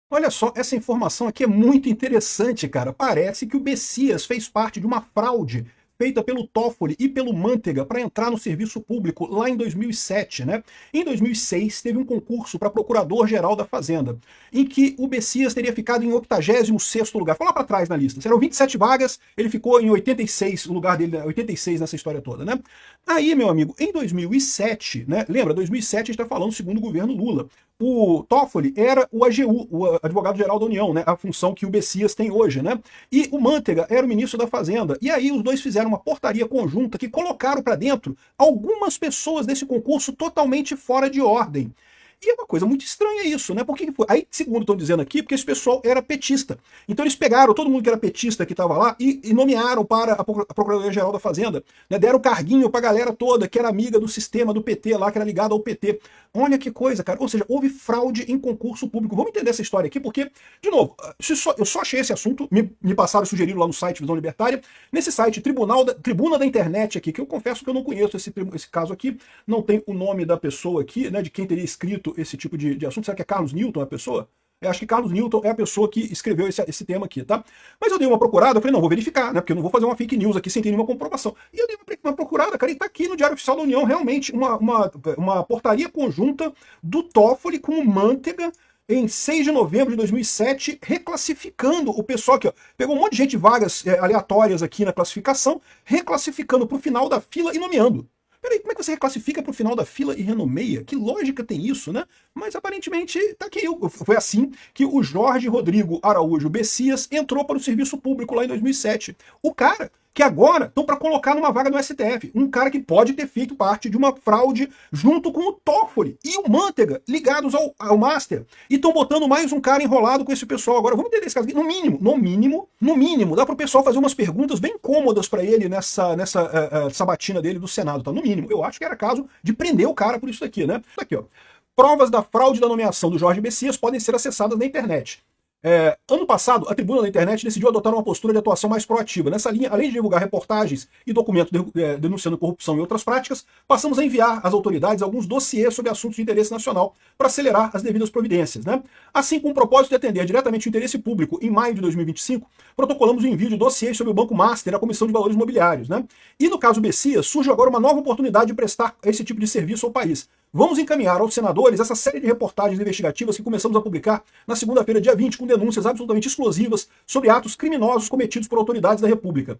Olha só, essa informação aqui é muito interessante, cara. Parece que o Bessias fez parte de uma fraude feita pelo Toffoli e pelo Manteiga para entrar no serviço público lá em 2007, né? Em 2006 teve um concurso para Procurador-Geral da Fazenda, em que o Bessias teria ficado em 86º lugar. Foi lá para trás na lista. Eram 27 vagas, ele ficou em 86, o lugar dele, 86 nessa história toda, né? Aí, meu amigo, em 2007, né? Lembra, 2007 a gente está falando do segundo governo Lula. O Toffoli era o AGU, o advogado-geral da União, né? A função que o Bessias tem hoje, né? E o Manteiga era o ministro da Fazenda. E aí os dois fizeram uma portaria conjunta que colocaram para dentro algumas pessoas desse concurso totalmente fora de ordem. E é uma coisa muito estranha isso, né? Por que foi? Aí, segundo estão dizendo aqui, porque esse pessoal era petista. Então eles pegaram todo mundo que era petista que estava lá e nomearam para a Procuradoria-Geral da Fazenda. Né? Deram carguinho para a galera toda que era amiga do sistema do PT lá, que era ligada ao PT. Olha que coisa, cara. Ou seja, houve fraude em concurso público. Vamos entender essa história aqui, porque, de novo, eu só achei esse assunto, me passaram e sugeriram lá no site Visão Libertária, nesse site Tribuna da Internet aqui, que eu confesso que eu não conheço esse caso aqui, não tem o nome da pessoa aqui, né, de quem teria escrito esse tipo de assunto. Será que é Carlos Newton a pessoa? Eu acho que Carlos Newton é a pessoa que escreveu esse tema aqui, tá? Mas eu dei uma procurada, eu falei, não, vou verificar, né? Porque eu não vou fazer uma fake news aqui sem ter nenhuma comprovação. E eu dei uma procurada, cara, e tá aqui no Diário Oficial da União, realmente, uma portaria conjunta do Toffoli com o Manteiga, em 6 de novembro de 2007, reclassificando o pessoal aqui, ó. Pegou um monte de gente, vagas aleatórias aqui na classificação, reclassificando para o final da fila e nomeando. Peraí, como é que você reclassifica para o final da fila e renomeia? Que lógica tem isso, né? Mas aparentemente tá aqui. Foi assim que o Jorge Rodrigo Araújo Bessias entrou para o serviço público lá em 2007. O cara que agora estão para colocar numa vaga no STF. Um cara que pode ter feito parte de uma fraude junto com o Toffoli e o Manteiga, ligados ao Master. E estão botando mais um cara enrolado com esse pessoal. Agora, vamos entender esse caso aqui. No mínimo, dá para o pessoal fazer umas perguntas bem cômodas para ele nessa sabatina dele do Senado. Tá? No mínimo, eu acho que era caso de prender o cara por isso daqui, né? Isso aqui, ó. Provas da fraude da nomeação do Jorge Bessias podem ser acessadas na internet. Ano passado, a Tribuna da Internet decidiu adotar uma postura de atuação mais proativa. Nessa linha, além de divulgar reportagens e documentos denunciando corrupção e outras práticas, passamos a enviar às autoridades alguns dossiês sobre assuntos de interesse nacional para acelerar as devidas providências. Né? Assim, com o propósito de atender diretamente o interesse público, em maio de 2025, protocolamos o envio de dossiês sobre o Banco Master à Comissão de Valores Imobiliários. Né? E no caso Bessias, surge agora uma nova oportunidade de prestar esse tipo de serviço ao país. Vamos encaminhar aos senadores essa série de reportagens investigativas que começamos a publicar na segunda-feira, dia 20, com denúncias absolutamente explosivas sobre atos criminosos cometidos por autoridades da República.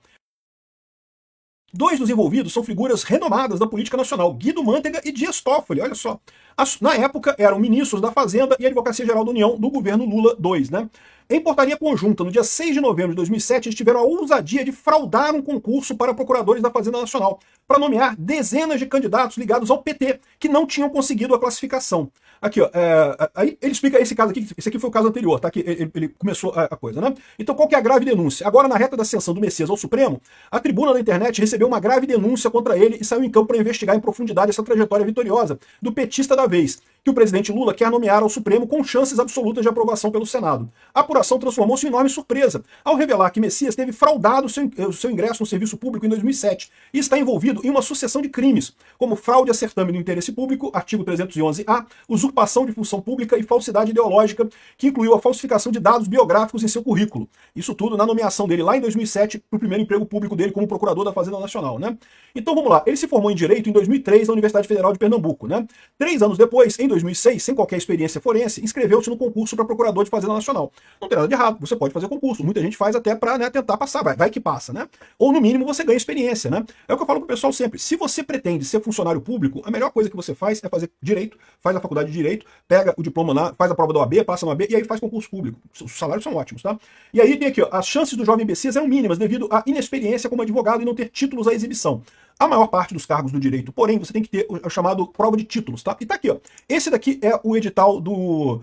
Dois dos envolvidos são figuras renomadas da política nacional, Guido Manteiga e Dias Toffoli, olha só. Na época, eram ministros da Fazenda e Advocacia Geral da União do governo Lula II, né? Em portaria conjunta, no dia 6 de novembro de 2007, eles tiveram a ousadia de fraudar um concurso para procuradores da Fazenda Nacional, para nomear dezenas de candidatos ligados ao PT, que não tinham conseguido a classificação. Aqui, ó, aí ele explica esse caso aqui, esse aqui foi o caso anterior, tá? Que ele começou a coisa, né? Então, qual que é a grave denúncia? Agora, na reta da ascensão do Messias ao Supremo, a Tribuna da Internet recebeu uma grave denúncia contra ele e saiu em campo para investigar em profundidade essa trajetória vitoriosa do petista da vez, que o presidente Lula quer nomear ao Supremo com chances absolutas de aprovação pelo Senado. A apuração transformou-se em enorme surpresa, ao revelar que Messias teve fraudado seu ingresso no serviço público em 2007 e está envolvido em uma sucessão de crimes, como fraude a certame do interesse público, artigo 311-A, usurpação de função pública e falsidade ideológica, que incluiu a falsificação de dados biográficos em seu currículo. Isso tudo na nomeação dele lá em 2007 para o primeiro emprego público dele como procurador da Fazenda Nacional, né? Então vamos lá, ele se formou em Direito em 2003 na Universidade Federal de Pernambuco, né? 3 anos depois, em 2006, sem qualquer experiência forense, inscreveu-se no concurso para procurador de Fazenda Nacional. Não tem nada de errado, você pode fazer concurso, muita gente faz até para, né, tentar passar, vai que passa, né? Ou no mínimo você ganha experiência, né? É o que eu falo pro pessoal sempre, se você pretende ser funcionário público, a melhor coisa que você faz é fazer Direito, faz a faculdade de Direito, pega o diploma lá, faz a prova da OAB, passa na OAB e aí faz concurso público. Os salários são ótimos, tá? E aí tem aqui, ó, as chances do jovem Bessias eram mínimas devido à inexperiência como advogado e não ter títulos à exibição. A maior parte dos cargos do direito, porém, você tem que ter o chamado prova de títulos, tá? E tá aqui, ó. Esse daqui é o edital do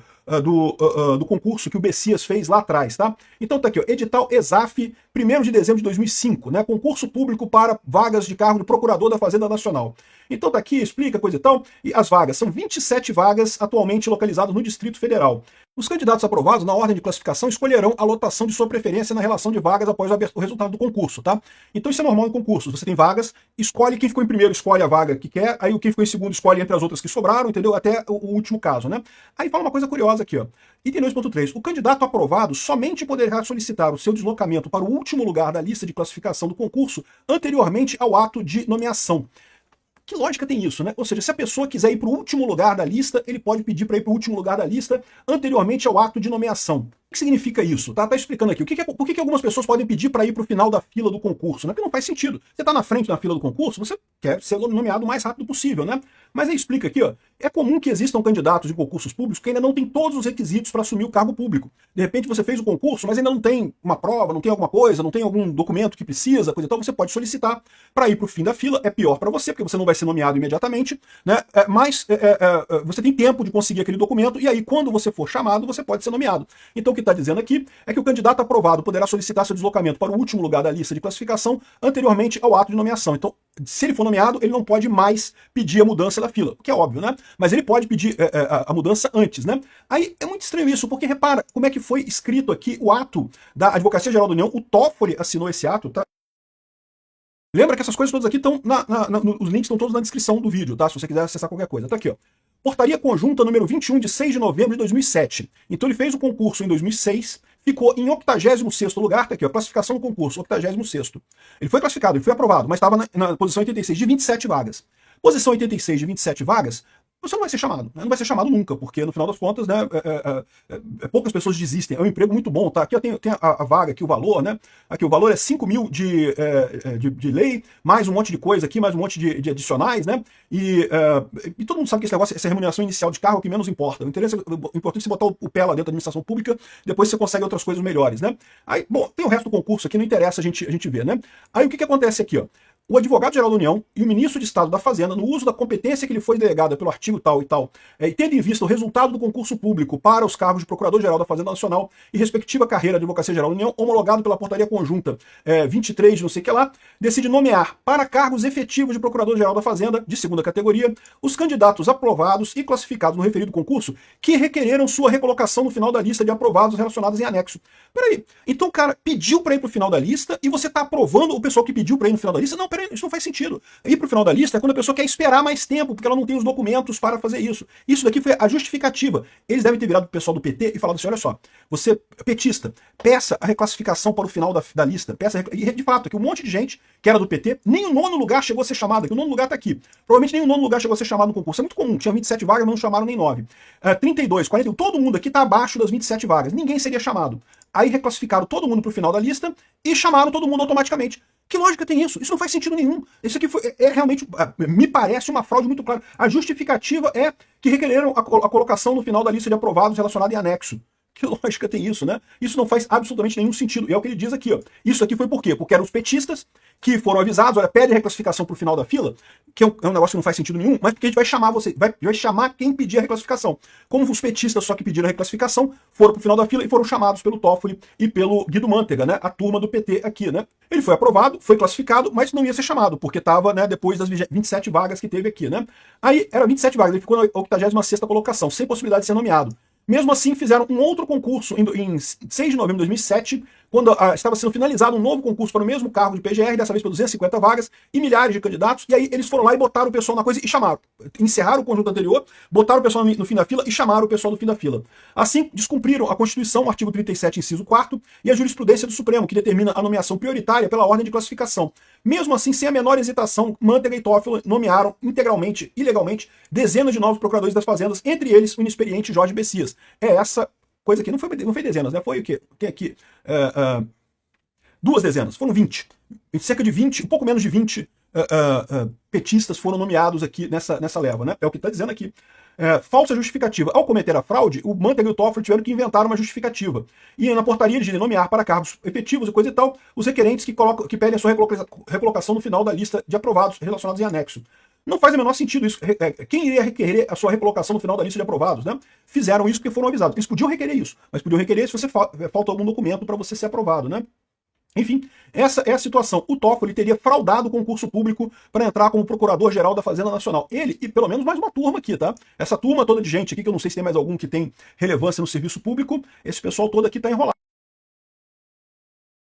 concurso que o Bessias fez lá atrás, tá? Então tá aqui, ó, edital ESAF, 1º de dezembro de 2005, né? Concurso público para vagas de cargo de procurador da Fazenda Nacional. Então tá aqui, explica, coisa e tal. E as vagas, são 27 vagas atualmente localizadas no Distrito Federal. Os candidatos aprovados, na ordem de classificação, escolherão a lotação de sua preferência na relação de vagas após o resultado do concurso, tá? Então isso é normal em concursos. Você tem vagas, escolhe quem ficou em primeiro, escolhe a vaga que quer, aí quem ficou em segundo escolhe entre as outras que sobraram, entendeu? Até o último caso, né? Aí fala uma coisa curiosa aqui, ó. Item 2.3. O candidato aprovado somente poderá solicitar o seu deslocamento para o último lugar da lista de classificação do concurso anteriormente ao ato de nomeação. Que lógica tem isso, né? Ou seja, se a pessoa quiser ir para o último lugar da lista, ele pode pedir para ir para o último lugar da lista anteriormente ao ato de nomeação. O que significa isso? Tá explicando aqui. Por que algumas pessoas podem pedir para ir para o final da fila do concurso? Né? Porque não faz sentido. Você está na frente da fila do concurso, você quer ser nomeado o mais rápido possível, né? Mas aí explica aqui, ó. É comum que existam candidatos em concursos públicos que ainda não têm todos os requisitos para assumir o cargo público. De repente você fez o concurso, mas ainda não tem uma prova, não tem alguma coisa, não tem algum documento que precisa, coisa e tal, você pode solicitar para ir para o fim da fila. É pior para você, porque você não vai ser nomeado imediatamente, né? Mas você tem tempo de conseguir aquele documento, e aí quando você for chamado, você pode ser nomeado. Então o que está dizendo aqui é que o candidato aprovado poderá solicitar seu deslocamento para o último lugar da lista de classificação anteriormente ao ato de nomeação. Então, se ele for nomeado, ele não pode mais pedir a mudança da fila, o que é óbvio, né? Mas ele pode pedir a mudança antes, né? Aí é muito estranho isso, porque repara como é que foi escrito aqui o ato da Advocacia Geral da União. O Toffoli assinou esse ato, tá? Lembra que essas coisas todas aqui estão, os links estão todos na descrição do vídeo, tá? Se você quiser acessar qualquer coisa. Tá aqui, ó. Portaria Conjunta número 21, de 6 de novembro de 2007. Então ele fez o concurso em 2006, ficou em 86º lugar, tá aqui, ó, classificação do concurso, 86º. Ele foi classificado, ele foi aprovado, mas estava na posição 86 de 27 vagas. Posição 86 de 27 vagas, você não vai ser chamado, né? Não vai ser chamado nunca, porque no final das contas, né, poucas pessoas desistem. É um emprego muito bom, tá? Aqui tem a vaga, aqui o valor, né? Aqui o valor é 5 mil de lei, mais um monte de coisa aqui, mais um monte de adicionais, né? E todo mundo sabe que esse negócio, essa remuneração inicial de cargo é o que menos importa. O importante é você botar o pé lá dentro da administração pública, depois você consegue outras coisas melhores, né? Aí, bom, tem o resto do concurso aqui, não interessa a gente ver, né? Aí o que acontece aqui, ó? O advogado-geral da União e o ministro de Estado da Fazenda, no uso da competência que lhe foi delegada pelo artigo tal e tal, e tendo em vista o resultado do concurso público para os cargos de Procurador-Geral da Fazenda Nacional e respectiva carreira de Advocacia Geral da União, homologado pela Portaria Conjunta 23 de não sei o que lá, decide nomear para cargos efetivos de Procurador-Geral da Fazenda, de segunda categoria, os candidatos aprovados e classificados no referido concurso que requereram sua recolocação no final da lista de aprovados relacionados em anexo. Peraí, então o cara pediu para ir para o final da lista e você está aprovando o pessoal que pediu para ir no final da lista? Não, peraí, isso não faz sentido. Ir para o final da lista é quando a pessoa quer esperar mais tempo, porque ela não tem os documentos para fazer isso. Isso daqui foi a justificativa. Eles devem ter virado para o pessoal do PT e falado assim, olha só, você, petista, peça a reclassificação para o final da lista. E de fato, que um monte de gente que era do PT, nem o nono lugar chegou a ser chamado, que o nono lugar está aqui. Provavelmente nem o nono lugar chegou a ser chamado no concurso. É muito comum, tinha 27 vagas, mas não chamaram nem 9. 32, 41, todo mundo aqui está abaixo das 27 vagas. Ninguém seria chamado. Aí reclassificaram todo mundo para o final da lista e chamaram todo mundo automaticamente. Que lógica tem isso? Isso não faz sentido nenhum. Isso aqui realmente, me parece uma fraude muito clara. A justificativa é que requereram a colocação no final da lista de aprovados relacionada em anexo. Que lógica tem isso, né? Isso não faz absolutamente nenhum sentido. E é o que ele diz aqui, ó. Isso aqui foi por quê? Porque eram os petistas que foram avisados, olha, pede a reclassificação pro final da fila, que é um negócio que não faz sentido nenhum, mas porque a gente vai chamar você, vai chamar quem pedir a reclassificação. Como os petistas só que pediram a reclassificação, foram pro final da fila e foram chamados pelo Toffoli e pelo Guido Mantega, né? A turma do PT aqui, né? Ele foi aprovado, foi classificado, mas não ia ser chamado, porque estava, né, depois das 27 vagas que teve aqui, né? Aí, era 27 vagas, ele ficou na 86ª colocação, sem possibilidade de ser nomeado. Mesmo assim, fizeram um outro concurso em 6 de novembro de 2007, quando estava sendo finalizado um novo concurso para o mesmo cargo de PGR, dessa vez para 250 vagas, e milhares de candidatos, e aí eles foram lá e botaram o pessoal na coisa e chamaram. Encerraram o conjunto anterior, botaram o pessoal no fim da fila e chamaram o pessoal do fim da fila. Assim, descumpriram a Constituição, o artigo 37, inciso 4º, e a jurisprudência do Supremo, que determina a nomeação prioritária pela ordem de classificação. Mesmo assim, sem a menor hesitação, Mantega e Toffoli nomearam integralmente, ilegalmente, dezenas de novos procuradores das fazendas, entre eles o inexperiente Jorge Bessias. É essa coisa aqui, não foi dezenas, né? Foi o quê? Tem aqui 2 dezenas, foram 20. Cerca de 20, um pouco menos de 20 petistas foram nomeados aqui nessa leva, né? É o que está dizendo aqui. Falsa justificativa. Ao cometer a fraude, o Mantega e o Toffoli tiveram que inventar uma justificativa. E na portaria de nomear para cargos efetivos e coisa e tal, os requerentes que pedem a sua recolocação no final da lista de aprovados relacionados em anexo. Não faz o menor sentido isso. Quem iria requerer a sua recolocação no final da lista de aprovados, né? Fizeram isso porque foram avisados. Eles podiam requerer isso, mas podiam requerer se você falta algum documento para você ser aprovado, né? Enfim, essa é a situação. O Toffoli teria fraudado o concurso público para entrar como Procurador-Geral da Fazenda Nacional. Ele e pelo menos mais uma turma aqui, tá? Essa turma toda de gente aqui, que eu não sei se tem mais algum que tem relevância no serviço público, esse pessoal todo aqui tá enrolado.